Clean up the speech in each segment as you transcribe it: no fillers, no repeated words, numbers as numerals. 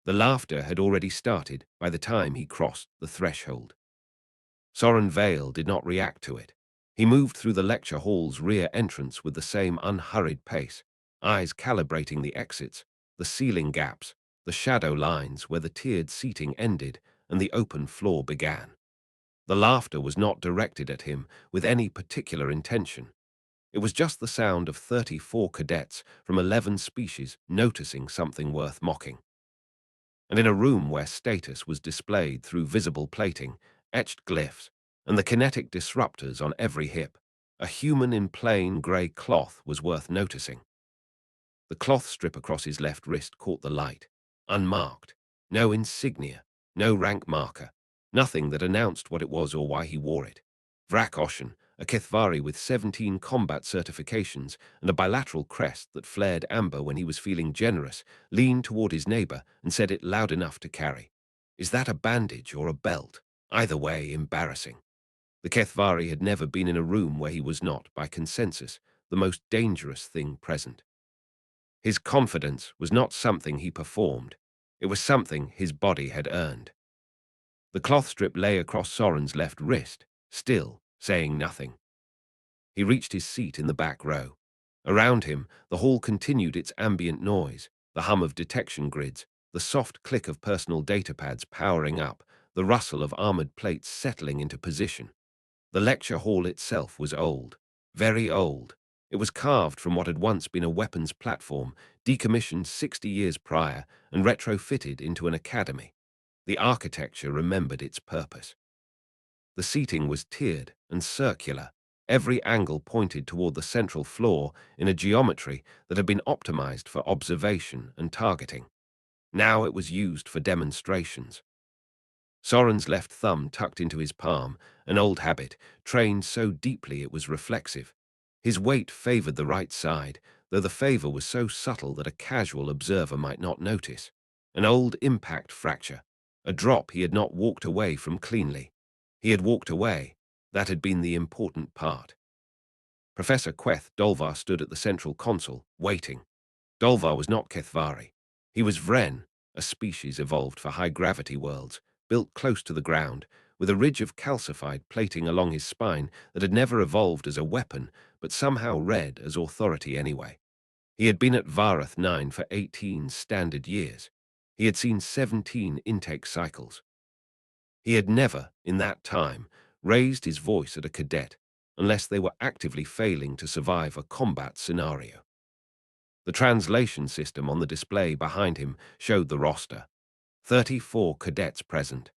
The laughter had already started by the time he crossed the threshold. Soren Vale did not react to it. He moved through the lecture hall's rear entrance with the same unhurried pace, eyes calibrating the exits, the ceiling gaps, the shadow lines where the tiered seating ended and the open floor began. The laughter was not directed at him with any particular intention. It was just the sound of 34 cadets from 11 species noticing something worth mocking. And in a room where status was displayed through visible plating, etched glyphs, and the kinetic disruptors on every hip, a human in plain grey cloth was worth noticing. The cloth strip across his left wrist caught the light, unmarked, no insignia, no rank marker, nothing that announced what it was or why he wore it. Vrak Oshin, a Kithvari with 17 combat certifications and a bilateral crest that flared amber when he was feeling generous, leaned toward his neighbor and said it loud enough to carry. "Is that a bandage or a belt? Either way, embarrassing." The Kithvari had never been in a room where he was not, by consensus, the most dangerous thing present. His confidence was not something he performed. It was something his body had earned. The cloth strip lay across Soren's left wrist, still, saying nothing. He reached his seat in the back row. Around him, the hall continued its ambient noise, the hum of detection grids, the soft click of personal datapads powering up, the rustle of armored plates settling into position. The lecture hall itself was old, very old. It was carved from what had once been a weapons platform, decommissioned 60 years prior and retrofitted into an academy. The architecture remembered its purpose. The seating was tiered and circular. Every angle pointed toward the central floor in a geometry that had been optimized for observation and targeting. Now it was used for demonstrations. Soren's left thumb tucked into his palm, an old habit, trained so deeply it was reflexive. His weight favored the right side, though the favor was so subtle that a casual observer might not notice. An old impact fracture, a drop he had not walked away from cleanly. He had walked away. That had been the important part. Professor Queth Dolvar stood at the central console, waiting. Dolvar was not Kethvari. He was Vren, a species evolved for high-gravity worlds, built close to the ground, with a ridge of calcified plating along his spine that had never evolved as a weapon, but somehow read as authority anyway. He had been at Varath 9 for 18 standard years. He had seen 17 intake cycles. He had never, in that time, raised his voice at a cadet unless they were actively failing to survive a combat scenario. The translation system on the display behind him showed the roster. 34 cadets present.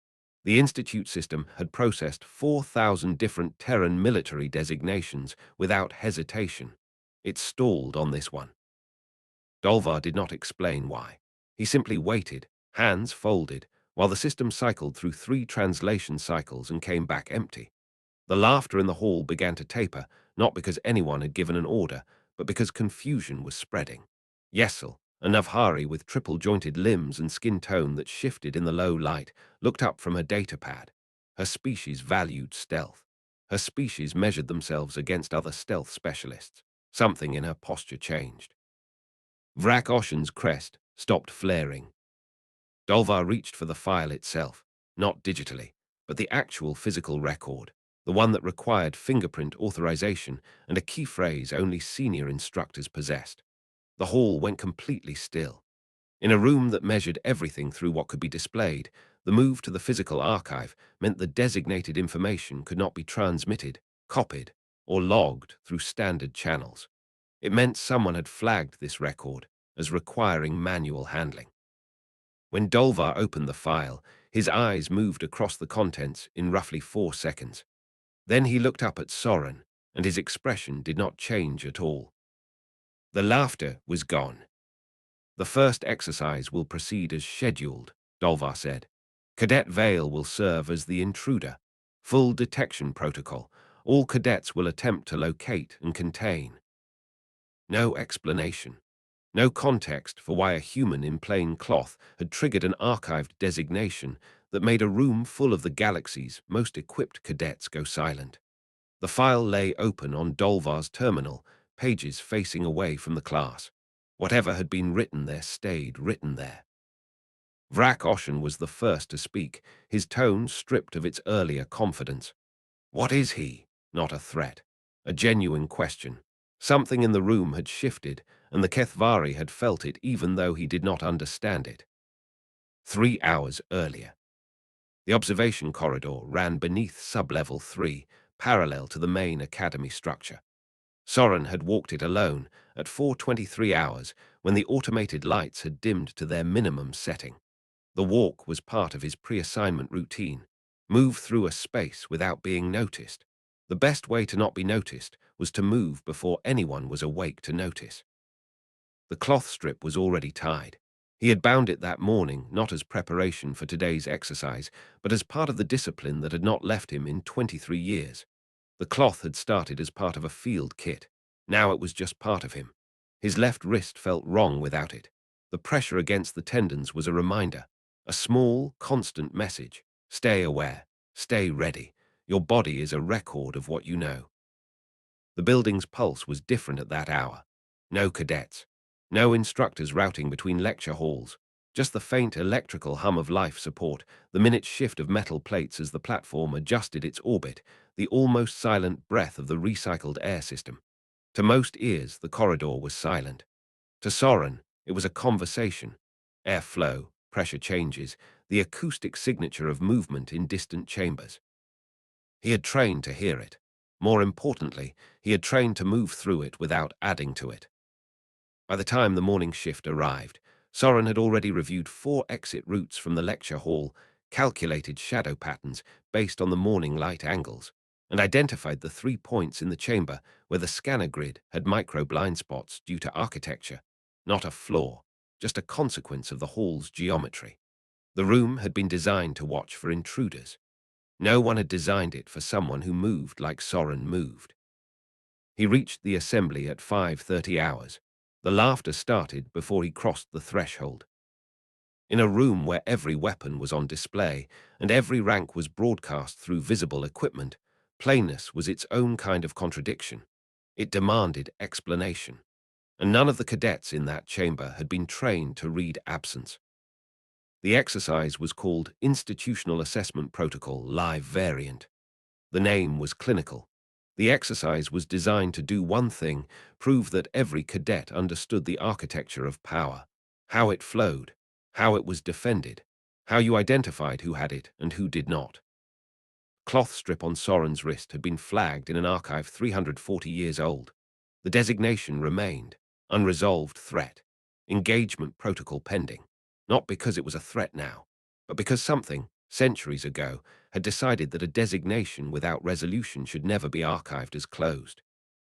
The Institute system had processed 4,000 different Terran military designations without hesitation. It stalled on this one. Dolvar did not explain why. He simply waited, hands folded, while the system cycled through 3 translation cycles and came back empty. The laughter in the hall began to taper, not because anyone had given an order, but because confusion was spreading. Yesel, a Navhari with triple-jointed limbs and skin tone that shifted in the low light, looked up from her datapad. Her species valued stealth. Her species measured themselves against other stealth specialists. Something in her posture changed. Vrak Oshin's crest stopped flaring. Dolvar reached for the file itself, not digitally, but the actual physical record, the one that required fingerprint authorization and a key phrase only senior instructors possessed. The hall went completely still. In a room that measured everything through what could be displayed, the move to the physical archive meant the designated information could not be transmitted, copied, or logged through standard channels. It meant someone had flagged this record as requiring manual handling. When Dolvar opened the file, his eyes moved across the contents in roughly 4 seconds. Then he looked up at Soren, and his expression did not change at all. The laughter was gone. "The first exercise will proceed as scheduled," Dolvar said. "Cadet Vale will serve as the intruder. Full detection protocol. All cadets will attempt to locate and contain." No explanation. No context for why a human in plain cloth had triggered an archived designation that made a room full of the galaxy's most equipped cadets go silent. The file lay open on Dolvar's terminal, pages facing away from the class. Whatever had been written there stayed written there. Vrak Oshin was the first to speak, his tone stripped of its earlier confidence. What is he? Not a threat. A genuine question. Something in the room had shifted, and the Kethvari had felt it even though he did not understand it. 3 hours earlier. The observation corridor ran beneath Sublevel 3, parallel to the main academy structure. Soren had walked it alone at 4:23 hours when the automated lights had dimmed to their minimum setting. The walk was part of his pre-assignment routine. Move through a space without being noticed. The best way to not be noticed was to move before anyone was awake to notice. The cloth strip was already tied. He had bound it that morning, not as preparation for today's exercise, but as part of the discipline that had not left him in 23 years. The cloth had started as part of a field kit. Now it was just part of him. His left wrist felt wrong without it. The pressure against the tendons was a reminder, a small, constant message. Stay aware. Stay ready. Your body is a record of what you know. The building's pulse was different at that hour. No cadets. No instructors routing between lecture halls. Just the faint electrical hum of life support, the minute shift of metal plates as the platform adjusted its orbit, the almost silent breath of the recycled air system. To most ears, the corridor was silent. To Soren, it was a conversation. Airflow, pressure changes, the acoustic signature of movement in distant chambers. He had trained to hear it. More importantly, he had trained to move through it without adding to it. By the time the morning shift arrived, Soren had already reviewed 4 exit routes from the lecture hall, calculated shadow patterns based on the morning light angles, and identified the 3 points in the chamber where the scanner grid had micro blind spots due to architecture, not a flaw, just a consequence of the hall's geometry. The room had been designed to watch for intruders. No one had designed it for someone who moved like Soren moved. He reached the assembly at 5:30 hours. The laughter started before he crossed the threshold. In a room where every weapon was on display and every rank was broadcast through visible equipment, plainness was its own kind of contradiction. It demanded explanation. And none of the cadets in that chamber had been trained to read absence. The exercise was called Institutional Assessment Protocol Live Variant. The name was clinical. The exercise was designed to do one thing, prove that every cadet understood the architecture of power, how it flowed, how it was defended, how you identified who had it and who did not. Cloth strip on Soren's wrist had been flagged in an archive 340 years old. The designation remained, unresolved threat, engagement protocol pending, not because it was a threat now, but because something, centuries ago, had decided that a designation without resolution should never be archived as closed.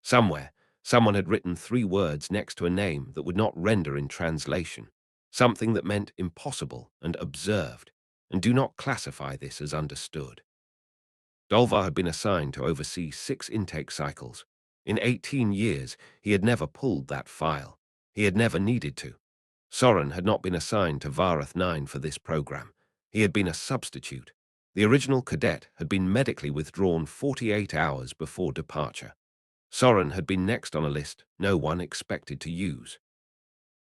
Somewhere, someone had written 3 words next to a name that would not render in translation, something that meant impossible and observed, and do not classify this as understood. Dolvar had been assigned to oversee 6 intake cycles. In 18 years, he had never pulled that file. He had never needed to. Soren had not been assigned to Varath 9 for this program. He had been a substitute. The original cadet had been medically withdrawn 48 hours before departure. Soren had been next on a list no one expected to use.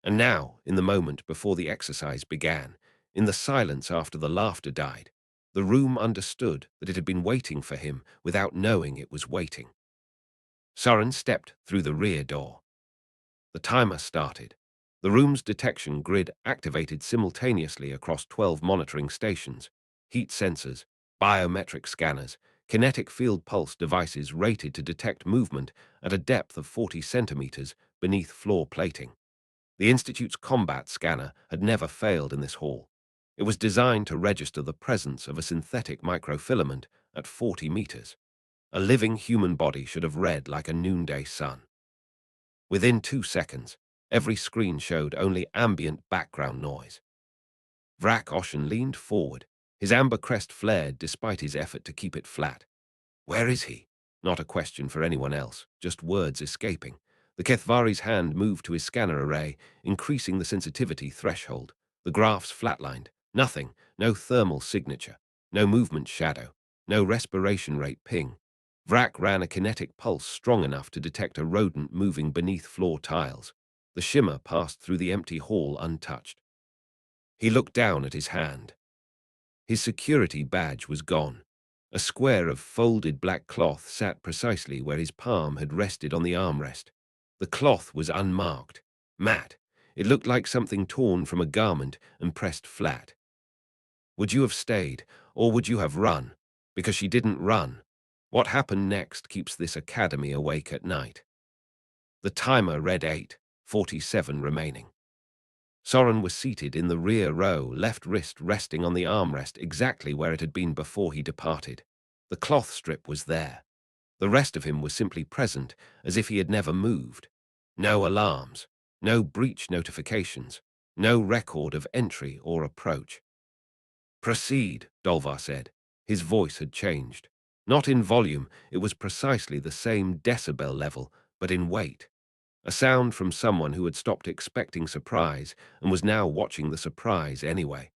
And now, in the moment before the exercise began, in the silence after the laughter died, the room understood that it had been waiting for him without knowing it was waiting. Soren stepped through the rear door. The timer started. The room's detection grid activated simultaneously across 12 monitoring stations, heat sensors, biometric scanners, kinetic field pulse devices rated to detect movement at a depth of 40 centimeters beneath floor plating. The Institute's combat scanner had never failed in this hall. It was designed to register the presence of a synthetic microfilament at 40 meters. A living human body should have read like a noonday sun. Within 2 seconds, every screen showed only ambient background noise. Vrak Oshin leaned forward. His amber crest flared despite his effort to keep it flat. Where is he? Not a question for anyone else, just words escaping. The Kethvari's hand moved to his scanner array, increasing the sensitivity threshold. The graphs flatlined. Nothing, no thermal signature, no movement shadow, no respiration rate ping. Vrak ran a kinetic pulse strong enough to detect a rodent moving beneath floor tiles. The shimmer passed through the empty hall untouched. He looked down at his hand. His security badge was gone. A square of folded black cloth sat precisely where his palm had rested on the armrest. The cloth was unmarked, matte. It looked like something torn from a garment and pressed flat. Would you have stayed, or would you have run? Because she didn't run. What happened next keeps this academy awake at night. The timer read 8:47 remaining. Soren was seated in the rear row, left wrist resting on the armrest exactly where it had been before he departed. The cloth strip was there. The rest of him was simply present, as if he had never moved. No alarms, no breach notifications, no record of entry or approach. "Proceed," Dolvar said. His voice had changed. Not in volume, it was precisely the same decibel level, but in weight. A sound from someone who had stopped expecting surprise and was now watching the surprise anyway.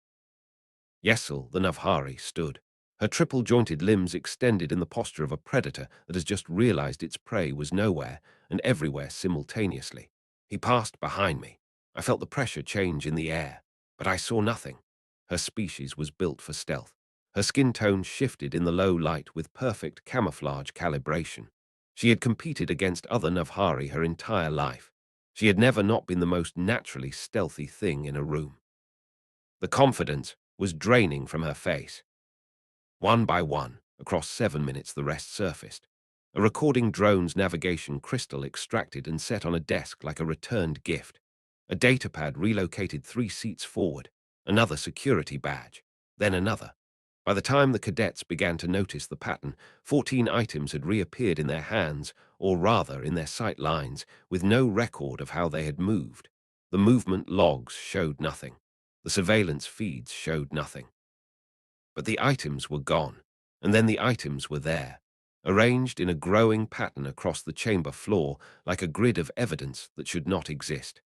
Yesel, the Navhari, stood, her triple-jointed limbs extended in the posture of a predator that has just realized its prey was nowhere and everywhere simultaneously. He passed behind me. I felt the pressure change in the air, but I saw nothing. Her species was built for stealth. Her skin tone shifted in the low light with perfect camouflage calibration. She had competed against other Navhari her entire life. She had never not been the most naturally stealthy thing in a room. The confidence was draining from her face. One by one, across 7 minutes the rest surfaced. A recording drone's navigation crystal extracted and set on a desk like a returned gift. A datapad relocated 3 seats forward, another security badge, then another. By the time the cadets began to notice the pattern, 14 items had reappeared in their hands, or rather in their sight lines, with no record of how they had moved. The movement logs showed nothing. The surveillance feeds showed nothing. But the items were gone, and then the items were there, arranged in a growing pattern across the chamber floor like a grid of evidence that should not exist.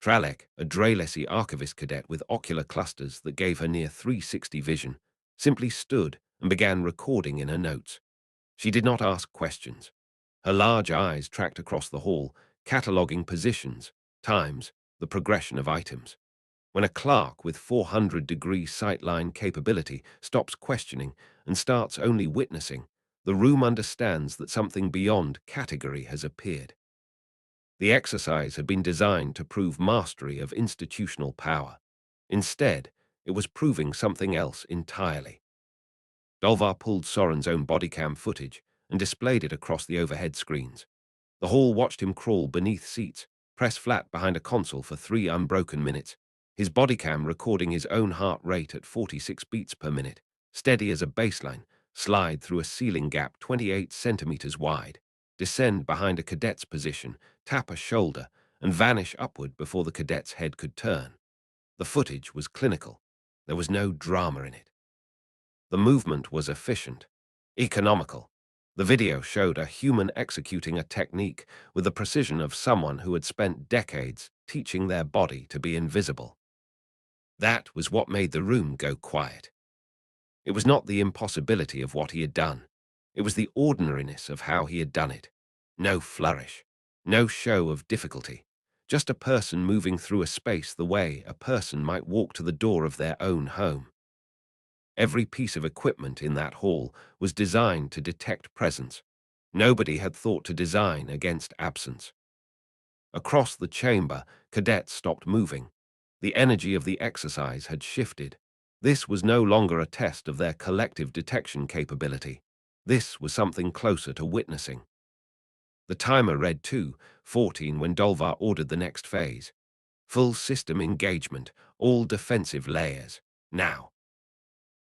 Tralek, a Draylesi archivist cadet with ocular clusters that gave her near 360 vision, simply stood and began recording in her notes. She did not ask questions. Her large eyes tracked across the hall, cataloguing positions, times, the progression of items. When a clerk with 400-degree sightline capability stops questioning and starts only witnessing, the room understands that something beyond category has appeared. The exercise had been designed to prove mastery of institutional power. Instead, it was proving something else entirely. Dolvar pulled Soren's own bodycam footage and displayed it across the overhead screens. The hall watched him crawl beneath seats, press flat behind a console for 3 unbroken minutes, his bodycam recording his own heart rate at 46 beats per minute, steady as a baseline, slide through a ceiling gap 28 centimeters wide, descend behind a cadet's position, tap a shoulder, and vanish upward before the cadet's head could turn. The footage was clinical. There was no drama in it. The movement was efficient, economical. The video showed a human executing a technique with the precision of someone who had spent decades teaching their body to be invisible. That was what made the room go quiet. It was not the impossibility of what he had done. It was the ordinariness of how he had done it. No flourish, no show of difficulty, just a person moving through a space the way a person might walk to the door of their own home. Every piece of equipment in that hall was designed to detect presence. Nobody had thought to design against absence. Across the chamber, cadets stopped moving. The energy of the exercise had shifted. This was no longer a test of their collective detection capability. This was something closer to witnessing. The timer read 2:14 when Dolvar ordered the next phase. Full system engagement, all defensive layers, now.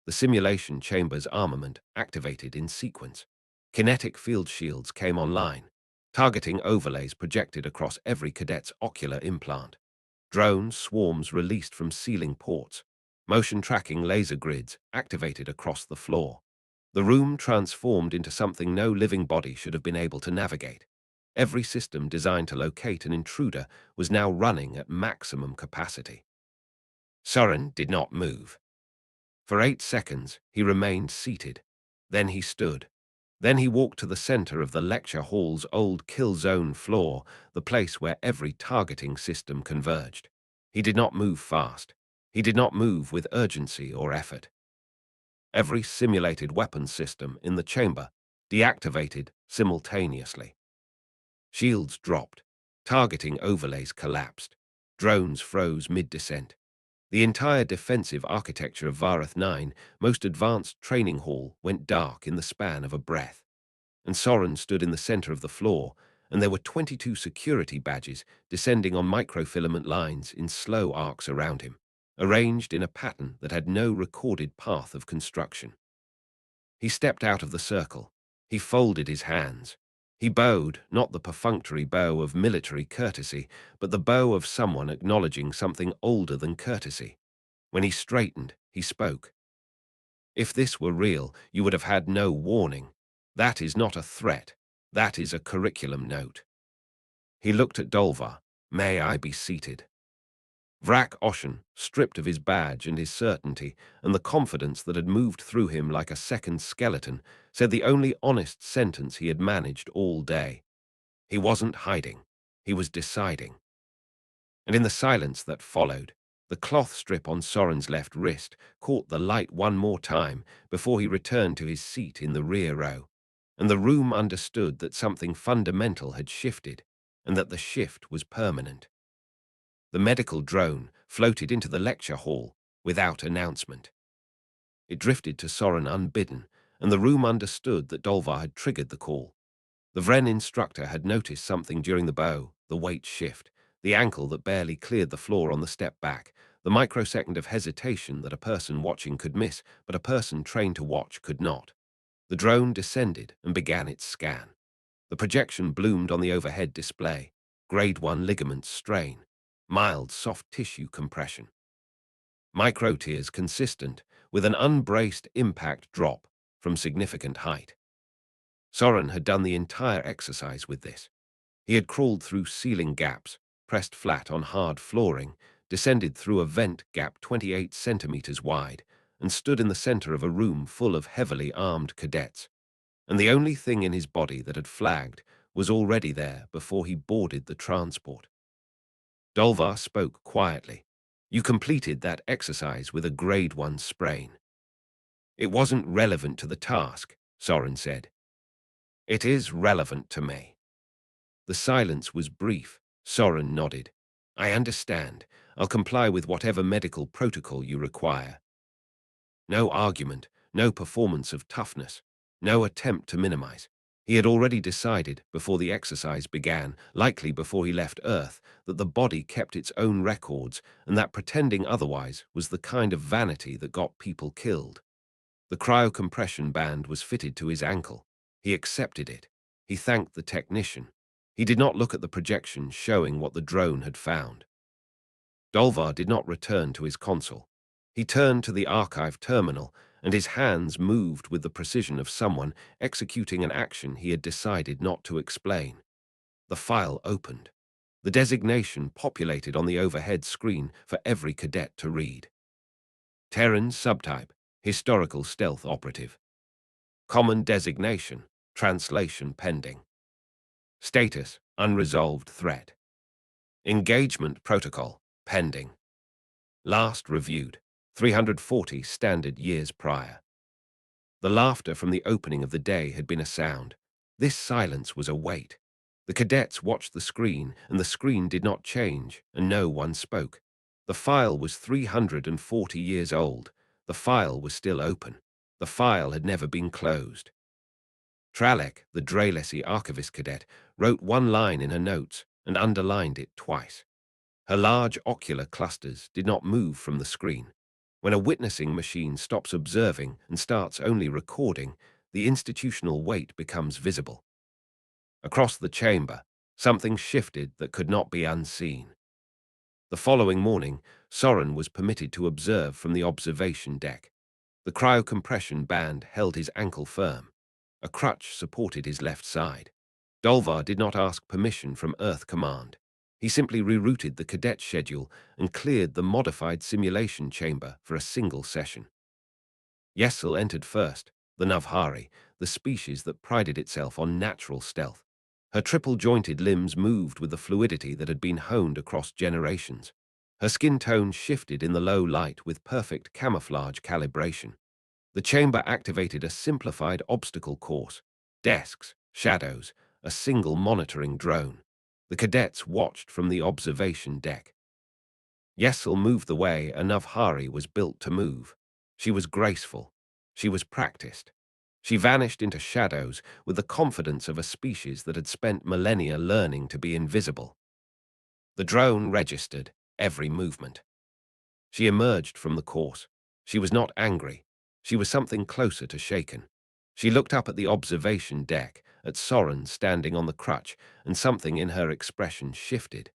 The simulation chamber's armament activated in sequence. Kinetic field shields came online. Targeting overlays projected across every cadet's ocular implant. Drone swarms released from ceiling ports. Motion tracking laser grids activated across the floor. The room transformed into something no living body should have been able to navigate. Every system designed to locate an intruder was now running at maximum capacity. Soren did not move. For 8 seconds, he remained seated. Then he stood. Then he walked to the center of the lecture hall's old kill zone floor, the place where every targeting system converged. He did not move fast. He did not move with urgency or effort. Every simulated weapons system in the chamber deactivated simultaneously. Shields dropped. Targeting overlays collapsed. Drones froze mid-descent. The entire defensive architecture of Varath 9, most advanced training hall, went dark in the span of a breath. And Soren stood in the center of the floor, and there were 22 security badges descending on microfilament lines in slow arcs around him, arranged in a pattern that had no recorded path of construction. He stepped out of the circle. He folded his hands. He bowed, not the perfunctory bow of military courtesy, but the bow of someone acknowledging something older than courtesy. When he straightened, he spoke. If this were real, you would have had no warning. That is not a threat. That is a curriculum note. He looked at Dolvar. May I be seated? Vrak Oshin, stripped of his badge and his certainty and the confidence that had moved through him like a second skeleton, said the only honest sentence he had managed all day. He wasn't hiding. He was deciding. And in the silence that followed, the cloth strip on Soren's left wrist caught the light one more time before he returned to his seat in the rear row, and the room understood that something fundamental had shifted, and that the shift was permanent. The medical drone floated into the lecture hall without announcement. It drifted to Soren unbidden, and the room understood that Dolvar had triggered the call. The Vren instructor had noticed something during the bow, the weight shift, the ankle that barely cleared the floor on the step back, the microsecond of hesitation that a person watching could miss, but a person trained to watch could not. The drone descended and began its scan. The projection bloomed on the overhead display. Grade 1 ligament strain. Mild soft tissue compression. Microtears consistent with an unbraced impact drop from significant height. Soren had done the entire exercise with this. He had crawled through ceiling gaps, pressed flat on hard flooring, descended through a vent gap 28 centimeters wide, and stood in the center of a room full of heavily armed cadets. And the only thing in his body that had flagged was already there before he boarded the transport. Dolvar spoke quietly. You completed that exercise with a grade 1 sprain. It wasn't relevant to the task, Soren said. It is relevant to me. The silence was brief. Soren nodded. I understand. I'll comply with whatever medical protocol you require. No argument, no performance of toughness, no attempt to minimize. He had already decided, before the exercise began, likely before he left Earth, that the body kept its own records and that pretending otherwise was the kind of vanity that got people killed. The cryocompression band was fitted to his ankle. He accepted it. He thanked the technician. He did not look at the projection showing what the drone had found. Dolvar did not return to his console. He turned to the archive terminal, and his hands moved with the precision of someone executing an action he had decided not to explain. The file opened. The designation populated on the overhead screen for every cadet to read. Terran subtype, historical stealth operative. Common designation, translation pending. Status, unresolved threat. Engagement protocol, pending. Last reviewed, 340 standard years prior. The laughter from the opening of the day had been a sound. This silence was a weight. The cadets watched the screen, and the screen did not change, and no one spoke. The file was 340 years old. The file was still open. The file had never been closed. Tralek, the Draylesi archivist cadet, wrote one line in her notes and underlined it twice. Her large ocular clusters did not move from the screen. When a witnessing machine stops observing and starts only recording, the institutional weight becomes visible. Across the chamber, something shifted that could not be unseen. The following morning, Soren was permitted to observe from the observation deck. The cryocompression band held his ankle firm. A crutch supported his left side. Dolvar did not ask permission from Earth Command. He simply rerouted the cadet schedule and cleared the modified simulation chamber for a single session. Yesel entered first, the Navhari, the species that prided itself on natural stealth. Her triple-jointed limbs moved with the fluidity that had been honed across generations. Her skin tone shifted in the low light with perfect camouflage calibration. The chamber activated a simplified obstacle course. Desks, shadows, a single monitoring drone. The cadets watched from the observation deck. Yesel moved the way a Navhari was built to move. She was graceful. She was practiced. She vanished into shadows with the confidence of a species that had spent millennia learning to be invisible. The drone registered every movement. She emerged from the course. She was not angry. She was something closer to shaken. She looked up at the observation deck, at Soren standing on the crutch, and something in her expression shifted.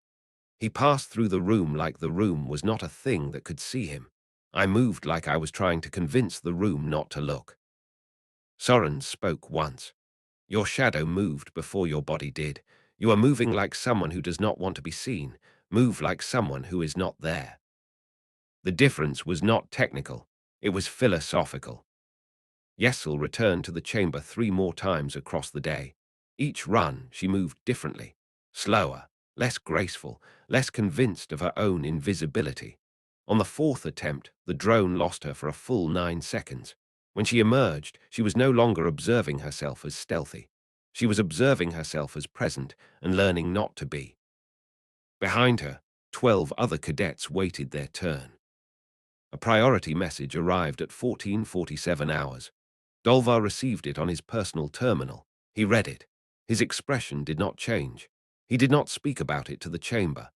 He passed through the room like the room was not a thing that could see him. I moved like I was trying to convince the room not to look. Soren spoke once. Your shadow moved before your body did. You are moving like someone who does not want to be seen. Move like someone who is not there. The difference was not technical. It was philosophical. Yesel returned to the chamber 3 more times across the day. Each run, she moved differently. Slower, less graceful, less convinced of her own invisibility. On the 4th attempt, the drone lost her for a full 9 seconds. When she emerged, she was no longer observing herself as stealthy. She was observing herself as present and learning not to be. Behind her, 12 other cadets waited their turn. A priority message arrived at 14:47 hours. Dolvar received it on his personal terminal. He read it. His expression did not change. He did not speak about it to the chamber.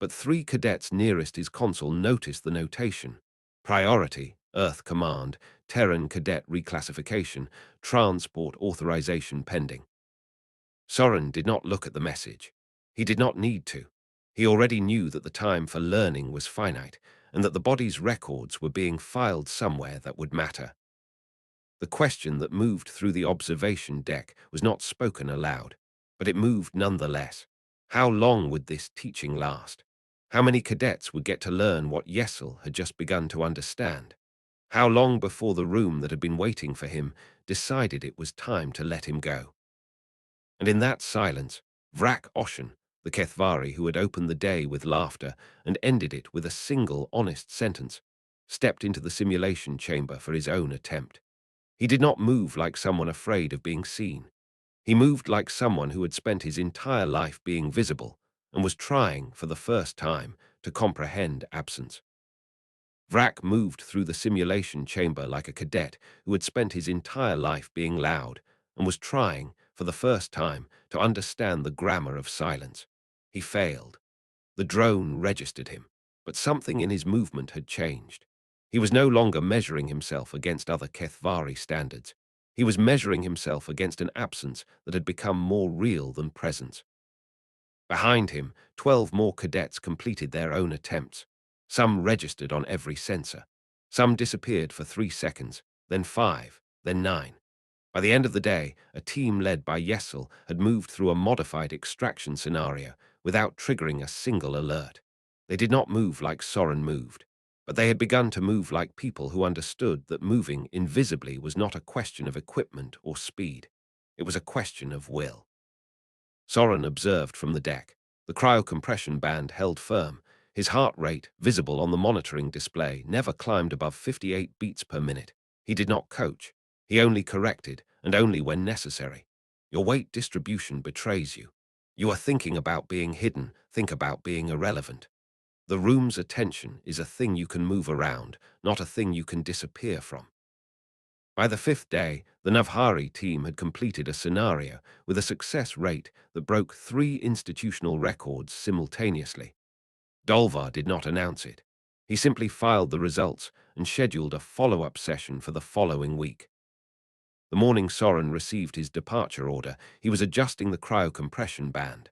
But 3 cadets nearest his console noticed the notation. Priority, Earth Command, Terran Cadet Reclassification, Transport Authorization Pending. Soren did not look at the message. He did not need to. He already knew that the time for learning was finite, and that the body's records were being filed somewhere that would matter. The question that moved through the observation deck was not spoken aloud, but it moved nonetheless. How long would this teaching last? How many cadets would get to learn what Yesel had just begun to understand? How long before the room that had been waiting for him decided it was time to let him go? And in that silence, Vrak Oshin, the Kethvari who had opened the day with laughter and ended it with a single honest sentence, stepped into the simulation chamber for his own attempt. He did not move like someone afraid of being seen. He moved like someone who had spent his entire life being visible and was trying, for the first time, to comprehend absence. Vrak moved through the simulation chamber like a cadet who had spent his entire life being loud and was trying, for the first time, to understand the grammar of silence. He failed. The drone registered him, but something in his movement had changed. He was no longer measuring himself against other Kethvari standards. He was measuring himself against an absence that had become more real than presence. Behind him, 12 more cadets completed their own attempts. Some registered on every sensor. Some disappeared for 3 seconds, then 5, then 9. By the end of the day, a team led by Yesel had moved through a modified extraction scenario without triggering a single alert. They did not move like Soren moved, but they had begun to move like people who understood that moving invisibly was not a question of equipment or speed. It was a question of will. Soren observed from the deck. The cryocompression band held firm. His heart rate, visible on the monitoring display, never climbed above 58 beats per minute. He did not coach. He only corrected, and only when necessary. Your weight distribution betrays you. You are thinking about being hidden, think about being irrelevant. The room's attention is a thing you can move around, not a thing you can disappear from. By the 5th day, the Navhari team had completed a scenario with a success rate that broke 3 institutional records simultaneously. Dolvar did not announce it. He simply filed the results and scheduled a follow-up session for the following week. The morning Soren received his departure order, he was adjusting the cryocompression band.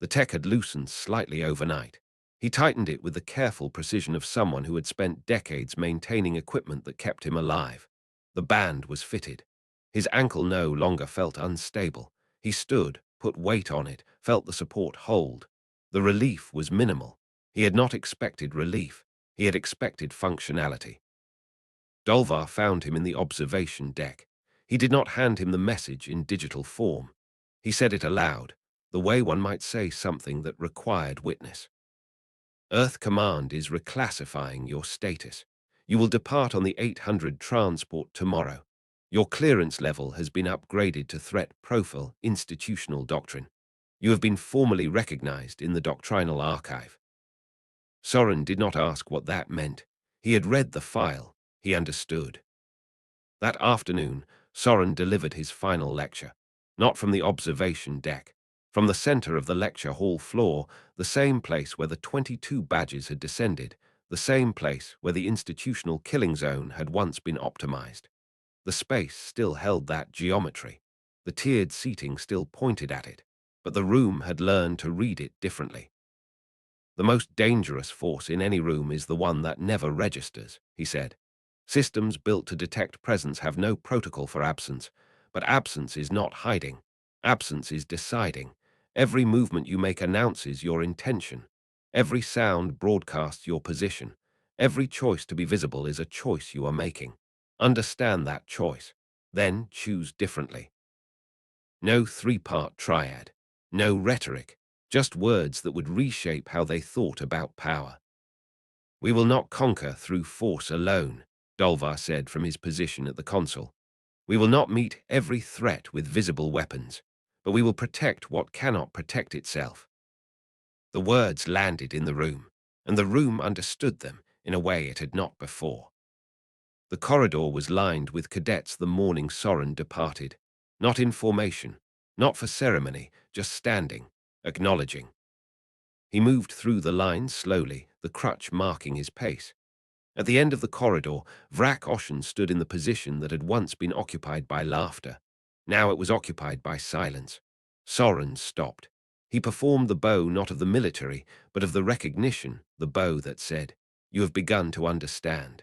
The tech had loosened slightly overnight. He tightened it with the careful precision of someone who had spent decades maintaining equipment that kept him alive. The band was fitted. His ankle no longer felt unstable. He stood, put weight on it, felt the support hold. The relief was minimal. He had not expected relief. He had expected functionality. Dolvar found him in the observation deck. He did not hand him the message in digital form. He said it aloud, the way one might say something that required witness. Earth Command is reclassifying your status. You will depart on the 800 transport tomorrow. Your clearance level has been upgraded to Threat Profile Institutional Doctrine. You have been formally recognized in the Doctrinal Archive. Soren did not ask what that meant. He had read the file. He understood. That afternoon, Soren delivered his final lecture, not from the observation deck, from the center of the lecture hall floor, the same place where the 22 badges had descended, the same place where the institutional killing zone had once been optimized. The space still held that geometry. The tiered seating still pointed at it, but the room had learned to read it differently. The most dangerous force in any room is the one that never registers, he said. Systems built to detect presence have no protocol for absence, but absence is not hiding. Absence is deciding. Every movement you make announces your intention. Every sound broadcasts your position. Every choice to be visible is a choice you are making. Understand that choice, then choose differently. No three-part triad, no rhetoric, just words that would reshape how they thought about power. We will not conquer through force alone, Dolvar said from his position at the console. We will not meet every threat with visible weapons, but we will protect what cannot protect itself. The words landed in the room, and the room understood them in a way it had not before. The corridor was lined with cadets the morning Soren departed, not in formation, not for ceremony, just standing, acknowledging. He moved through the line slowly, the crutch marking his pace. At the end of the corridor, Vrak Oshin stood in the position that had once been occupied by laughter. Now it was occupied by silence. Soren stopped. He performed the bow not of the military, but of the recognition, the bow that said, "You have begun to understand."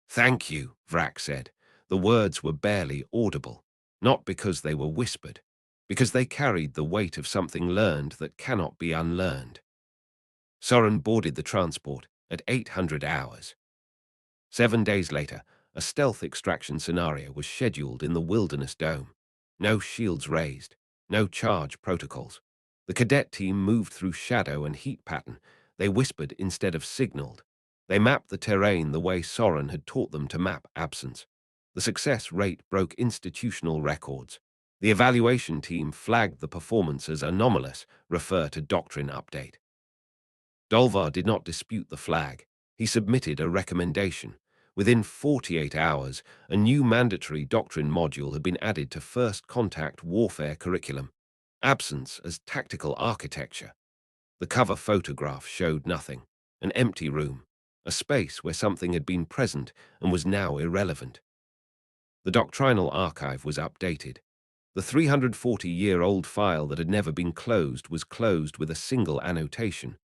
"Thank you," Vrak said. The words were barely audible, not because they were whispered, because they carried the weight of something learned that cannot be unlearned. Soren boarded the transport at 800 hours. 7 days later, a stealth extraction scenario was scheduled in the Wilderness Dome. No shields raised, no charge protocols. The cadet team moved through shadow and heat pattern. They whispered instead of signaled. They mapped the terrain the way Soren had taught them to map absence. The success rate broke institutional records. The evaluation team flagged the performance as anomalous, refer to doctrine update. Dolvar did not dispute the flag. He submitted a recommendation. Within 48 hours, a new mandatory doctrine module had been added to First Contact Warfare curriculum. Absence as tactical architecture. The cover photograph showed nothing. An empty room. A space where something had been present and was now irrelevant. The doctrinal archive was updated. The 340-year-old file that had never been closed was closed with a single annotation.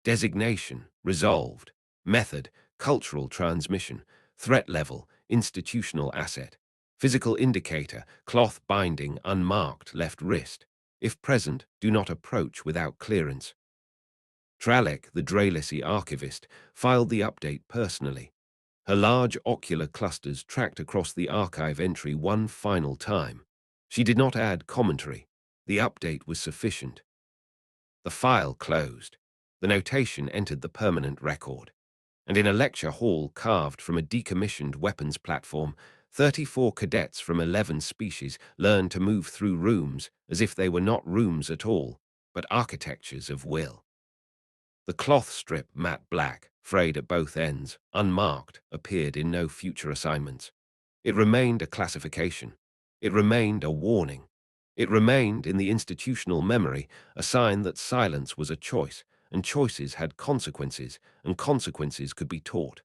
Designation, resolved. Method, cultural transmission. Threat level, institutional asset. Physical indicator, cloth binding, unmarked, left wrist. If present, do not approach without clearance. Tralek, the Draelisi archivist, filed the update personally. Her large ocular clusters tracked across the archive entry one final time. She did not add commentary. The update was sufficient. The file closed. The notation entered the permanent record. And in a lecture hall carved from a decommissioned weapons platform, 34 cadets from 11 species learned to move through rooms as if they were not rooms at all, but architectures of will. The cloth strip, matte black, frayed at both ends, unmarked, appeared in no future assignments. It remained a classification. It remained a warning. It remained in the institutional memory a sign that silence was a choice, and choices had consequences, and consequences could be taught.